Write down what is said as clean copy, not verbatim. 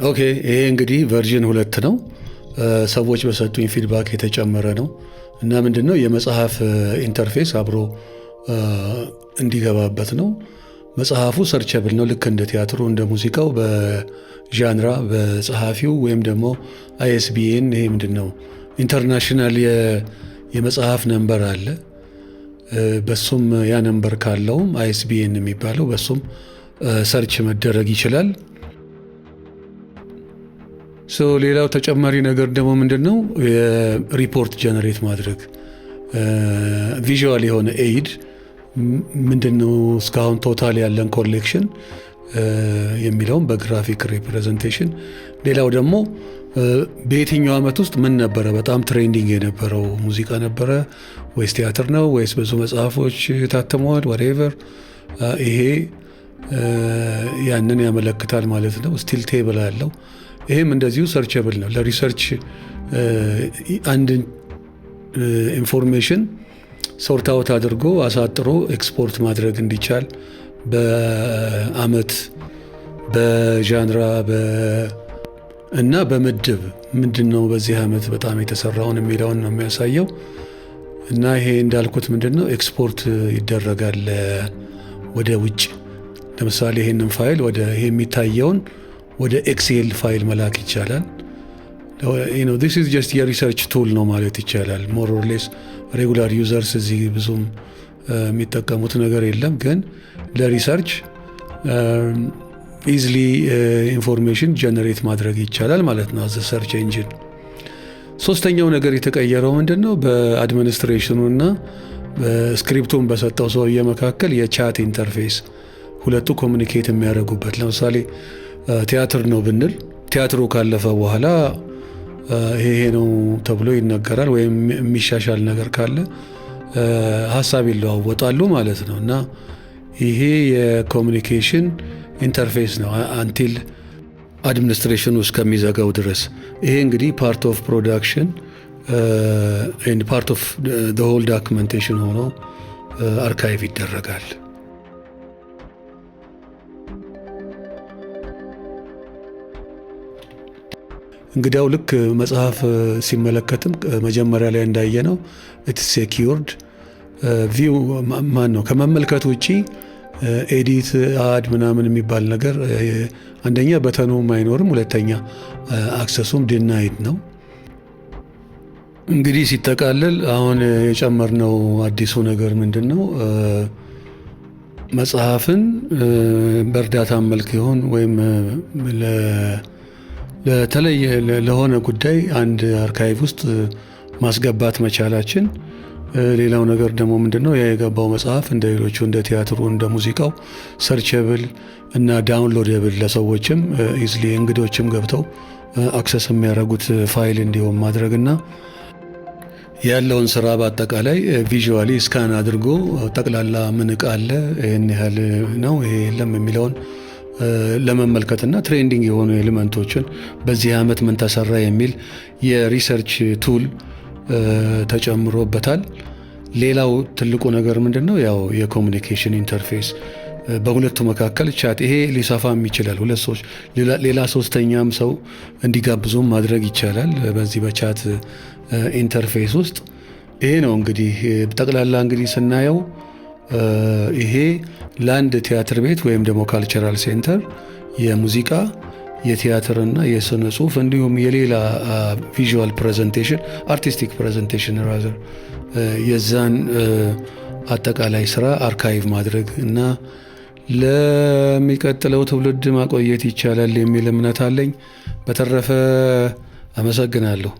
ኦኬ ይሄ እንግዲህ ቨርዥን 2 ነው። ሰዎች በሰጡኝ ፊድባክ የተጨመረ ነው እና ምንድነው የመጽሐፍ ኢንተርፌስ አብሮ እንዲገባበት ነው። መጽሐፉ ሰርቸብል ነው። ልክ እንደ ቲያትሩ እንደ ሙዚቃው በዣንራ በጸሐፊው ወይም ደግሞ ISBN ይሄ ምንድነው ኢንተርናሽናል የመጽሐፍ ነምበር አለ። በሱም ያ ነምበር ካለውም ISBN የሚባለው በሱም ሰርች መደረግ ይችላል። ሌላው ተጨማሪ ነገር ደግሞ ምንድነው የሪፖርት ጀነሬት ማድረግ ቪዥዋል የሆነ ኤድ ምንድነው እስካሁን ቶታል ያለን ኮሌክሽን የሚለውን በግራፊክ ሪፕሬዘንቴሽን። ሌላው ደግሞ በየትኛው ዓመት ውስጥ ምን ነበረ በጣም ትሬንዲንግ የነበረው ሙዚቃ ነበረ ወይስ ቲያትር ነው ወይስ ብዙ መጽሐፎች ታትመዋል ወሬቨር ይሄ ያንን ያመለክታል ማለት ነው። ስቲል ቴብል አለው። ይሄም እንደዚሁ ሰርቸብል ነው። ለሪሰርች አንድ ኢንፎርሜሽን ሶርት አውት አድርጎ አሳጥሮ ኤክስፖርት ማድረግ እንዲቻል በአመት በዣንራ እና በምድብ ምንድነው በዚህ አመት በጣም የተሰራውን የሚለውን ነው የሚያሳየው። እና ይሄ እንዳልኩት ምንድነው ኤክስፖርት ይደረጋል ወደ ውጭ። ለምሳሌ ይሄንን ፋይል ወደ ይሄ የሚታየውን ወደ ኤክሴል ፋይል መላክ ይቻላል። this is just የሪሰርች ቱል ነው ማለት ይቻላል። ሞር ኦር ሌስ ሬጉላር ዩዘርስ እዚህ ብዙም የሚጠቀሙት ነገር የለም፣ ግን ለሪሰርች ኢዝሊ ኢንፎርሜሽን ጀነሬት ማድረግ ይቻላል ማለት ነው። አዘ ሰርች ኤንጂን። ሶስተኛው ነገር የተቀየረው ምንድነው በአድሚኒስትሬሽኑ እና በስክሪፕቱን በሰጠው ሰውዬ መካከል የቻት ኢንተርፌስ ሁለቱ ኮሚኒኬት የሚያደርጉበት። ለምሳሌ ቲያትር ነው ብንል ቲያትሩ ካለፈ በኋላ ይሄ ነው ተብሎ ይነገራል፣ ወይም የሚሻሻል ነገር ካለ ሀሳብ ይለዋወጣሉ ማለት ነው። እና ይሄ የኮሚኒኬሽን ኢንተርፌስ ነው አንቲል አድሚኒስትሬሽኑ እስከሚዘጋው ድረስ። ይሄ እንግዲህ ፓርት ኦፍ ፕሮዳክሽን ኤንድ ፓርት ኦፍ ዘ ሆል ዶክመንቴሽን ሆኖ አርካይቭ ይደረጋል። እንግዲያው ልክ መጽሐፍ ሲመለከትም መጀመሪያ ላይ እንዳየነው ኢትስ ሴኪዩርድ ቪው ማን ነው ከመመልከት ውጪ ኤዲት አድ ምናምን የሚባል ነገር አንደኛ በተኑም አይኖርም፣ ሁለተኛ አክሰሱም ዲናይድ ነው። እንግዲህ ሲጠቃለል አሁን የጨመርነው አዲሱ ነገር ምንድነው መጽሐፍን በእርዳታ መልክ ይሆን ወይም ለተለየ ለሆነ ጉዳይ አንድ አርካይቭ ውስጥ ማስገባት መቻላችን። ሌላው ነገር ደግሞ ምንድነው የገባው መጽሐፍ እንደ ሌሎቹ እንደ ቲያትሩ እንደ ሙዚቃው ሰርቸብል እና ዳውንሎደብል ለሰዎችም ኢዝሊ እንግዶችም ገብተው አክሰስ የሚያደርጉት ፋይል እንዲሆን ማድረግና ያለውን ስራ በአጠቃላይ ቪዥዋሊ ስካን አድርጎ ጠቅላላ ምን ዕቃ አለ ይሄን ያህል ነው ይሄ የለም የሚለውን ለመመልከትና ትሬንዲንግ የሆኑ ኤሌመንቶችን በዚህ ዓመት ምን ተሰራ የሚል የሪሰርች ቱል ተጨምሮበታል። ሌላው ትልቁ ነገር ምንድነው ያው የኮሚኒኬሽን ኢንተርፌስ በሁለቱ መካከል ቻት። ይሄ ሊሰፋም ይችላል፣ ሁለት ሰዎች ሌላ ሶስተኛም ሰው እንዲጋብዙም ማድረግ ይቻላል በዚህ በቻት ኢንተርፌስ ውስጥ። ይሄ ነው እንግዲህ ጠቅላላ እንግዲህ ስናየው ይሄ ለአንድ ቲያትር ቤት ወይም ደግሞ ካልቸራል ሴንተር የሙዚቃ የቲያትርና የስነ ጽሁፍ እንዲሁም የሌላ ቪዥዋል ፕሬዘንቴሽን አርቲስቲክ ፕሬዘንቴሽን ራዘር የዛን አጠቃላይ ስራ አርካይቭ ማድረግ እና ለሚቀጥለው ትውልድ ማቆየት ይቻላል የሚል እምነት አለኝ። በተረፈ አመሰግናለሁ።